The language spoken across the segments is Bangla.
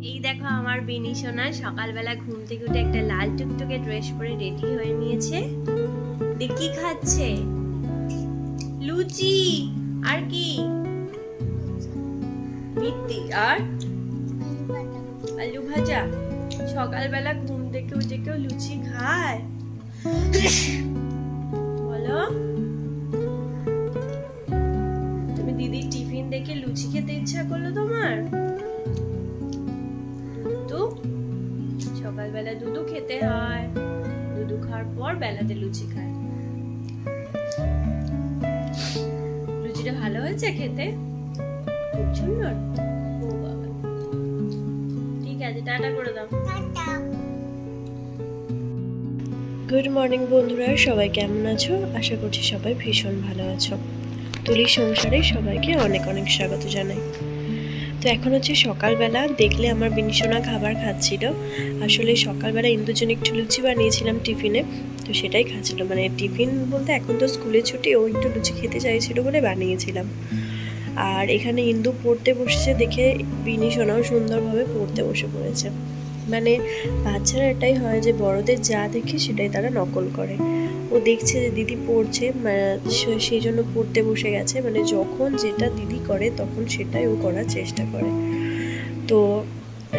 এই দেখো আমার বিনি সোনা সকালবেলা ঘুম থেকে উঠে একটা লাল টুকটুকে ড্রেস পরে রেডি হয়ে নিয়েছে। দেখ কি খাচ্ছে, লুচি আর কি মিষ্টি আর আলু ভাজা। সকালবেলা ঘুম থেকে উঠে কেউ লুচি খায় বলো? তুমি দিদির টিফিন দেখে লুচি খেতে ইচ্ছা করলো তোমার? দুধু সকালবেলা দুধু খেতে হয়, দুধু খাওয়ার পর বেলাতে লুচি খায়। লুচিটা ভালো হয়েছে খেতে, খুব সুন্দর। ও বাবা, ঠিক আছে, টাটা করে দাও। গুড মর্নিং বন্ধুরা, সবাই কেমন আছো? আশা করছি সবাই ভীষণ ভালো আছো। তুলির সংসারে সবাইকে অনেক অনেক স্বাগত জানাই। তো এখন হচ্ছে সকালবেলা, দেখলে আমার বিনিশোনা খাবার খাচ্ছিল। আসলে সকালবেলা ইন্দুর জন্য একটু লুচি বানিয়েছিলাম টিফিনে, তো সেটাই খাচ্ছিল। মানে টিফিন বলতে এখন তো স্কুলে ছুটি, ও একটু লুচি খেতে চাইছিল বলে বানিয়েছিলাম। আর এখানে ইন্দু পড়তে বসেছে দেখে বিনিশোনাও সুন্দরভাবে পড়তে বসে পড়েছে। মানে বাচ্চারা এটাই হয় যে বড়দের যা দেখে সেটাই তারা নকল করে। ও দেখছে যে দিদি পড়ছে, সেই জন্য পড়তে বসে গেছে। মানে যখন যেটা দিদি করে তখন সেটাই ও করার চেষ্টা করে। তো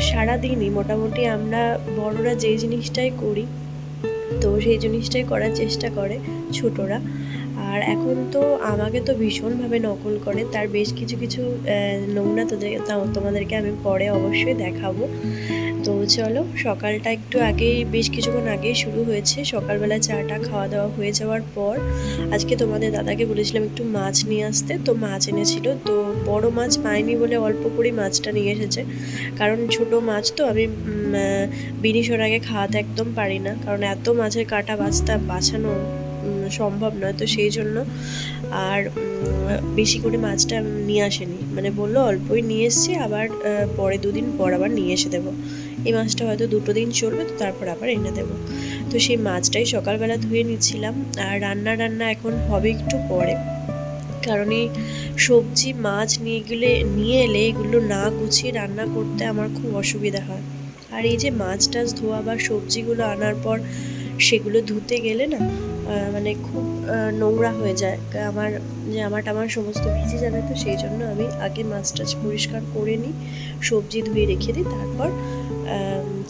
সারাদিনই মোটামুটি আমরা বড়রা যে জিনিসটাই করি তো সেই জিনিসটাই করার চেষ্টা করে ছোটরা। আর এখন তো আমাকে তো ভীষণভাবে নকল করে। তার বেশ কিছু কিছু নমুনা তোমাদেরকে আমি পরে অবশ্যই দেখাবো। তো চলো, সকালটা একটু আগেই, বেশ কিছুক্ষণ আগেই শুরু হয়েছে। সকালবেলা চাটা খাওয়া দাওয়া হয়ে যাওয়ার পর আজকে তোমাদের দাদাকে বলেছিলাম একটু মাছ নিয়ে আসতে, তো মাছ এনেছিল। তো বড় মাছ পাইনি বলে অল্প করে মাছটা নিয়ে এসেছে। কারণ ছোট মাছ তো আমি বিনিশোর আগে খাওয়াতে একদম পারি না, কারণ এত মাছের কাঁটা বাছানো সম্ভব নয়। তো সেই জন্য আর বেশি করে মাছটা নিয়ে আসেনি, মানে বললো অল্পই নিয়ে এসছি, আবার পরে দুদিন পর আবার নিয়ে এসে দেবো। এই মাছটা হয়তো 2 দিন চলবে, তো তারপর আবার এনে দেবো। তো সেই মাছটাই সকালবেলা ধুয়ে নিচ্ছিলাম। আর রান্না এখন হবে একটু পরে, কারণ এই সবজি মাছ নিয়ে এলে এগুলো না গুছিয়ে রান্না করতে আমার খুব অসুবিধা হয়। আর এই যে মাছ টাছ ধোয়া বা সবজিগুলো আনার পর সেগুলো ধুতে গেলে না মানে খুব নোংরা হয়ে যায়, আমার সমস্ত ভিজে যাবে। তো সেই জন্য আমি আগে মাছ টাছ পরিষ্কার করে নিই, সবজি ধুয়ে রেখে দিই, তারপর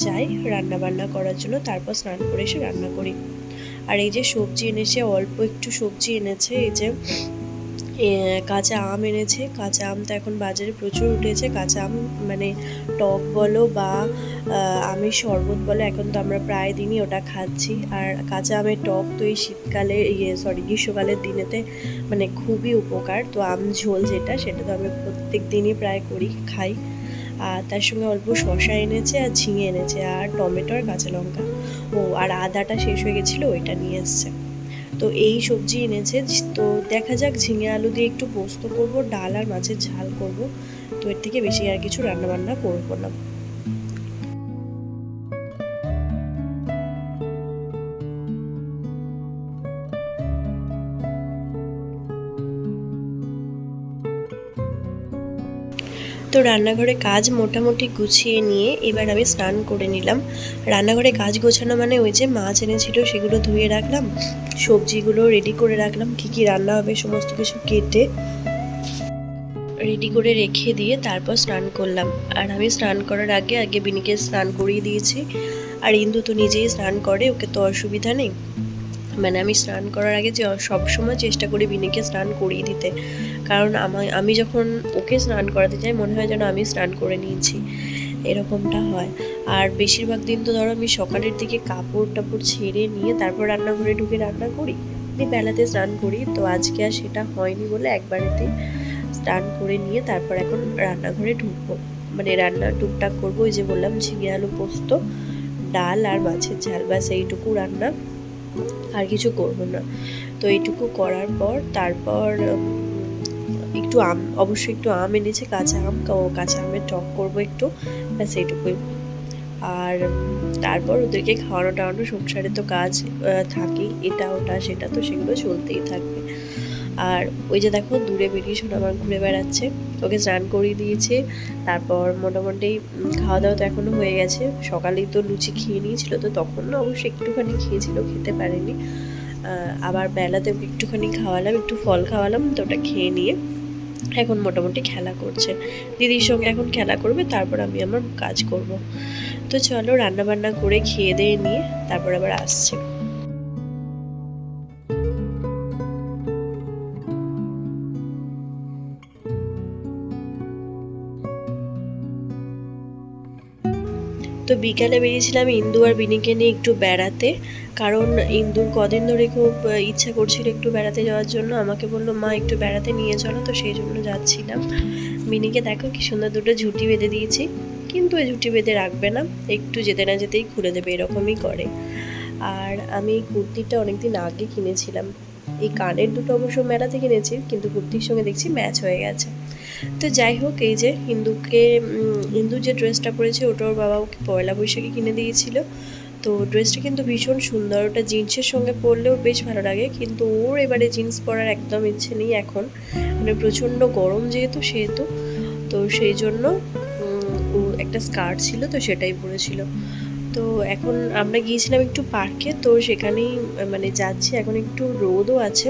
যাই রান্না বান্না করার জন্য। তারপর স্নান করে এসে রান্না করি। আর এই যে সবজি এনেছে, অল্প একটু সবজি এনেছে। এই যে কাঁচা আম এনেছে। কাঁচা আম তো এখন বাজারে প্রচুর উঠেছে। কাঁচা আম মানে টক বলো বা আমের শরবত বলো, এখন তো আমরা প্রায় দিনই ওটা খাচ্ছি। আর কাঁচা আমের টক তো এই শীতকালে গ্রীষ্মকালের দিনেতে মানে খুবই উপকার। তো আম ঝোল সেটা তো আমরা প্রত্যেক দিনই প্রায় খাই। আর তার সঙ্গে অল্প শসা এনেছে, আর ঝিঙে এনেছে, আর টমেটো আর কাঁচা লঙ্কা। আর আদাটা শেষ হয়ে গেছিলো, ওইটা নিয়ে এসছে। তো এই সবজি এনেছে। তো দেখা যাক, ঝিঙে আলু দিয়ে একটু পোস্ত করব, ডাল আর মাছের ঝাল করব। তো এর থেকে বেশি আর কিছু রান্নাবান্না করবো না। তো রান্নাঘরে কাজ মোটামুটি গুছিয়ে নিয়ে এবার আমি স্নান করে নিলাম। রান্নাঘরে কাজ গোছানো মানে ওই যে মাছ এনেছিল সেগুলো ধুয়ে রাখলাম, সবজিগুলো রেডি করে রাখলাম, কী রান্না হবে সমস্ত কিছু কেটে রেডি করে রেখে দিয়ে তারপর স্নান করলাম। আর আমি স্নান করার আগে বিনিকে স্নান করিয়ে দিয়েছি। আর ইন্দু তো নিজেই স্নান করে, ওকে তো অসুবিধা নেই। মানে আমি স্নান করার আগে যে সবসময় চেষ্টা করি বিনিকে স্নান করিয়ে দিতে, কারণ আমি যখন ওকে স্নান করাতে যাই মনে হয় যেন আমি স্নান করে নিয়েছি, এরকমটা হয়। আর বেশিরভাগ দিন তো ধরো আমি সকালের দিকে কাপড় টাপড় ছেড়ে নিয়ে তারপর রান্নাঘরে ঢুকে রান্না করি, দিয়ে বেলাতে স্নান করি। তো আজকে আর সেটা হয়নি বলে একবারেতেই স্নান করে নিয়ে তারপর এখন রান্নাঘরে ঢুকবো। মানে রান্না টুকটাক করবো, ওই যে বললাম ঝিঙে আলু পোস্ত, ডাল আর মাছের ঝাল, ব্যাস এইটুকু রান্না, আর কিছু করবো না। তো এইটুকু করার পর তারপর একটু অবশ্যই একটু আম এনেছে, কাঁচা আমের টক করবো একটু, ব্যাস এইটুকুই। আর তারপর ওদেরকে খাওয়ানো টাওয়ানো, সংসারে তো কাজ থাকেই, এটা ওটা সেটা, তো সেগুলো চলতেই থাকবে। আর ওই যে দেখো দূরে ভীষণ আমার ঘুরে বেড়াচ্ছে, ওকে স্নান করিয়ে দিয়েছে। তারপর মোটামুটি খাওয়া দাওয়া তো এখনও হয়ে গেছে, সকালেই তো লুচি খেয়ে নিয়েছিল, তো তখন না অবশ্যই একটুখানি খেয়েছিল, খেতে পারেনি। আবার বেলাতে ওকে একটুখানি খাওয়ালাম, একটু ফল খাওয়ালাম, তো ওটা খেয়ে নিয়ে এখন মোটামুটি খেলা করছে। দিদির সঙ্গে এখন খেলা করবে, তারপর আমি আমার কাজ করব। তো চলো রান্না বান্না করে খেয়ে দিয়ে নিয়ে তারপর আবার আসছি। তো বিকালে বেরিয়েছিলাম ইন্দু আর বিনিকে নিয়ে একটু বেড়াতে, কারণ ইন্দুর কদিন ধরে খুব ইচ্ছা করছিল একটু বেড়াতে যাওয়ার জন্য। আমাকে বললো মা একটু বেড়াতে নিয়ে চলো, তো সেই জন্য যাচ্ছিলাম। বিনিকে দেখো কি সুন্দর দুটো ঝুঁটি বেঁধে দিয়েছি, কিন্তু এই ঝুঁটি বেঁধে রাখবে না, একটু যেতে না যেতেই খুলে দেবে, এরকমই করে। আর আমি এই কুর্তিটা অনেকদিন আগে কিনেছিলাম, এই কানের দুটো অবশ্য মেলাতে কিনেছি, কিন্তু কুর্তির সঙ্গে দেখছি ম্যাচ হয়ে গেছে। তো যাই হোক, এই যে হিন্দুর যে ড্রেসটা পরেছে ওটা ওর বাবা ওকে পয়লা বৈশাখে কিনে দিয়েছিল। তো ড্রেসটা কিন্তু ভীষণ সুন্দর, ওটা জিন্সের সঙ্গে পরলেও বেশ ভালো লাগে, কিন্তু ওর এবারে জিন্স পরার একদম ইচ্ছে নেই এখন, মানে প্রচণ্ড গরম যেহেতু সেহেতু। তো সেই জন্য ও একটা স্কার্ট ছিল, তো সেটাই পরেছিল। তো এখন আমরা গিয়েছিলাম একটু পার্কে, তো সেখানেই মানে যাচ্ছি। এখন একটু রোদও আছে,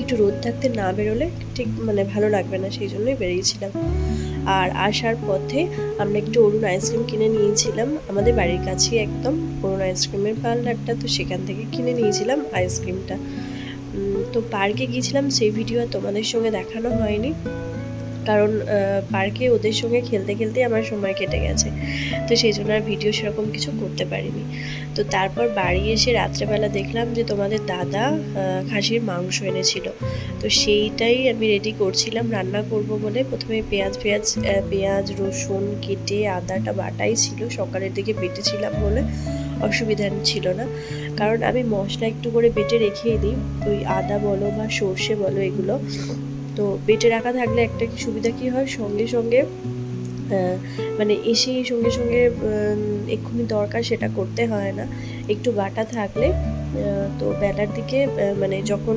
একটু রোদ থাকতে না বেরোলে ঠিক মানে ভালো লাগবে না, সেই জন্যই বেরিয়েছিলাম। আর আসার পথে আমরা একটু অরুণ আইসক্রিম কিনে নিয়েছিলাম, আমাদের বাড়ির কাছেই একদম অরুণ আইসক্রিমের পার্লারটা, তো সেখান থেকে কিনে নিয়েছিলাম আইসক্রিমটা। তো পার্কে গিয়েছিলাম, সেই ভিডিও আর তোমাদের সঙ্গে দেখানো হয়নি, কারণ পার্কে ওদের সঙ্গে খেলতে খেলতে আমার সময় কেটে গেছে, তো সেই জন্য আর ভিডিও সেরকম কিছু করতে পারিনি। তো তারপর বাড়ি এসে রাত্রেবেলা দেখলাম যে তোমাদের দাদা খাসির মাংস এনেছিল, তো সেইটাই আমি রেডি করছিলাম রান্না করব বলে। প্রথমে পেঁয়াজ রসুন কেটে, আদাটা বাটাই ছিল, সকালের দিকে বেটেছিলাম বলে অসুবিধা ছিল না, কারণ আমি মশলা একটু করে বেটে রেখেই দিই, ওই আদা বলো বা সর্ষে বলো এগুলো। তো বেটে রাখা থাকলে একটা কি সুবিধা কি হয়, সঙ্গে সঙ্গে মানে এসেই সঙ্গে সঙ্গে এক্ষুনি দরকার সেটা করতে হয় না। একটু বাটা থাকলে তো বেলার দিকে মানে যখন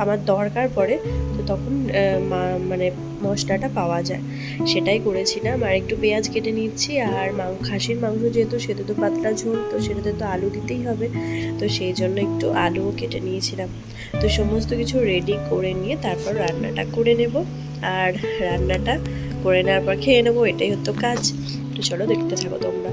আমার দরকার পড়ে, তো তখন মানে মশলাটা পাওয়া যায়, সেটাই করেছিলাম। আর একটু পেঁয়াজ কেটে নিচ্ছি, আর খাসির মাংস যেহেতু সেটা তো পাতলা ঝোল, তো সেটাতে তো আলু দিতেই হবে, তো সেই জন্য একটু আলুও কেটে নিয়েছিলাম। তো সমস্ত কিছু রেডি করে নিয়ে তারপর রান্নাটা করে নেব, আর রান্নাটা করে নেওয়ার পর খেয়ে নেবো, এটাই হতো কাজ। তো চলো দেখতে থাকো তোমরা।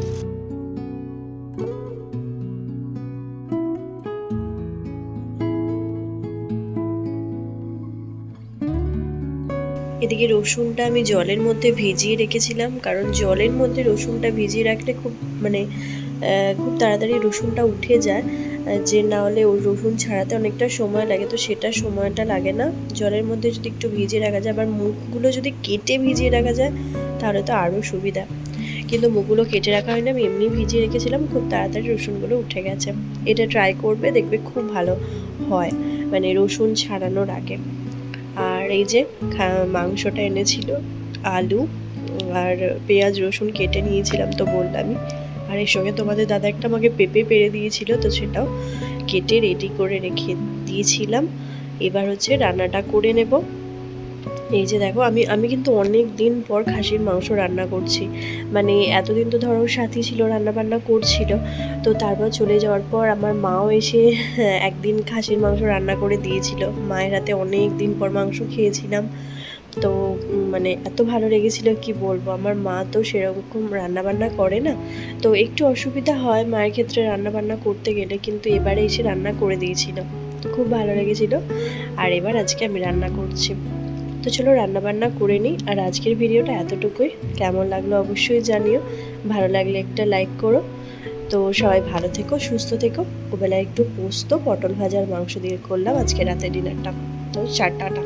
এদিকে রসুনটা আমি জলের মধ্যে ভিজিয়ে রেখেছিলাম, কারণ জলের মধ্যে রসুনটা ভিজিয়ে রাখলে খুব মানে খুব তাড়াতাড়ি রসুনটা উঠে যায়, যে না হলে ওই রসুন ছাড়াতে অনেকটা সময় লাগে, তো সেটা সময়টা লাগে না জলের মধ্যে যদি একটু ভিজিয়ে রাখা যায়। আবার মুখগুলো যদি কেটে ভিজিয়ে রাখা যায় তাহলে তো আরও সুবিধা, কিন্তু মুখগুলো কেটে রাখা হয় না, আমি এমনি ভিজিয়ে রেখেছিলাম, খুব তাড়াতাড়ি রসুনগুলো উঠে গেছে। এটা ট্রাই করবে, দেখবে খুব ভালো হয়, মানে রসুন ছাড়ানোর আগে। আর এই যে মাংসটা এনেছিল, আলু আর পেঁয়াজ রসুন কেটে নিয়েছিলাম তো বললামই, আর এর সঙ্গে তোমাদের দাদা একটা আমাকে পেঁপে পেরে দিয়েছিল, তো সেটাও কেটে রেডি করে রেখে দিয়েছিলাম। এবার হচ্ছে রান্নাটা করে নেব। এই যে দেখো আমি কিন্তু অনেক দিন পর খাসির মাংস রান্না করছি, মানে এতদিন তো ধরো সাথী ছিল রান্না বান্না করছিল, তো তারপর চলে যাওয়ার পর আমার মাও এসে একদিন খাসির মাংস রান্না করে দিয়েছিল, মায়ের হাতে অনেক দিন পর মাংস খেয়েছিলাম। তো মানে এত ভালো লেগেছিল কি বলবো, আমার মা তো সেরকম রান্না বান্না করে না, তো একটু অসুবিধা হয় মায়ের ক্ষেত্রে রান্না বান্না করতে গেলে, কিন্তু এবারে এসে রান্না করে দিয়েছিল, তো খুব ভালো লেগেছিল। আর এবার আজকে আমি রান্না করছি, তো চলো রান্না বান্না করে নিই। আর আজকের ভিডিওটা এতটুকুই, কেমন লাগলো অবশ্যই জানিও, ভালো লাগলে একটা লাইক করো। তো সবাই ভালো থেকো, সুস্থ থেকো। ওবেলায় একটু পোস্ত পটল ভাজার মাংস দিয়ে করলাম আজকে রাতে ডিনারটা। তো টাটা।